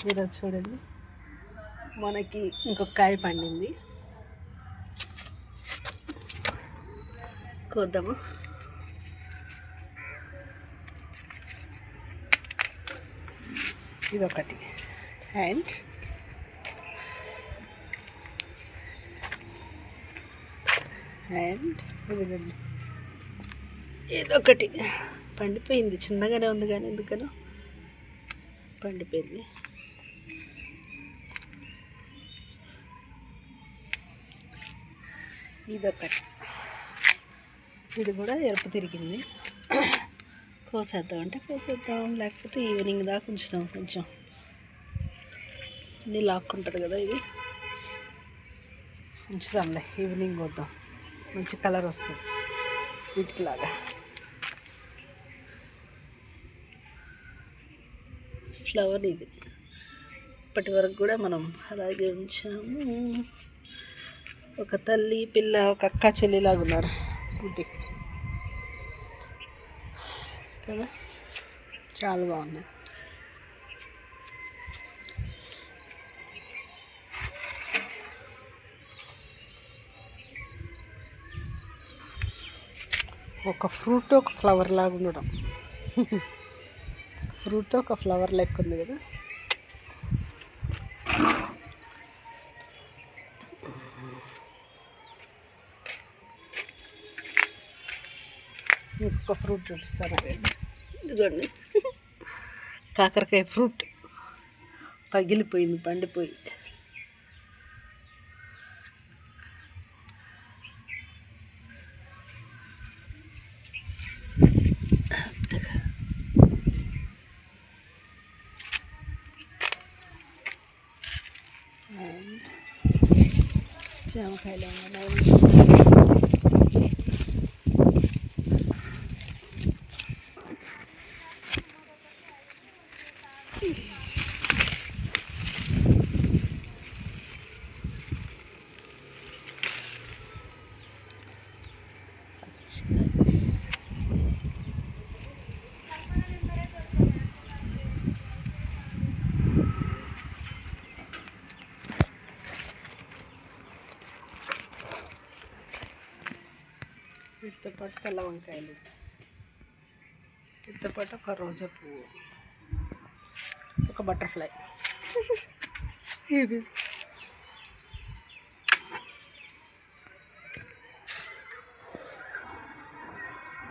ఈరోజు చూడండి మనకి ఇంకొక కాయ పండింది, కోద్దాము. ఇదొకటి అండ్ ఇదిగండి ఇదొకటి పండిపోయింది. చిన్నగానే ఉంది కానీ ఎందుకనో పండిపోయింది. ఇదొకటి, ఇది కూడా ఎరుపు తిరిగింది. కోసేద్దాం అంటే కోసేద్దాం, లేకపోతే ఈవినింగ్ దాకా ఉంచుతాం. కొంచెం అన్నీ లాక్కుంటుంది కదా, ఇది ఉంచుతాంలే. ఈవినింగ్ వద్దాం, మంచి కలర్ వస్తుంది వీటికి లాగా. ఫ్లవర్ ఇది ఇప్పటి వరకు కూడా మనం అలాగే ఉంచాము. ఒక తల్లి పిల్ల, ఒక అక్క చెల్లిలాగా ఉన్నారు ఇంటికి కదా, చాలా బాగున్నాయి. ఒక ఫ్రూట్ ఒక ఫ్లవర్ లాగా ఉండడం. ఫ్రూట్ ఒక ఫ్లవర్ లెక్క ఉంది కదా. ఇంకొక ఫ్రూట్ చూపిస్తాను, ఇదిగోండి. కాకరకాయ ఫ్రూట్ పగిలిపోయింది, పండిపోయి. జామకాయలు వీటితో పాటు తెల్ల వంకాయలు, వీటితో పాటు ఒక రోజా పువ్వు, ఒక బటర్ఫ్లై. ఇది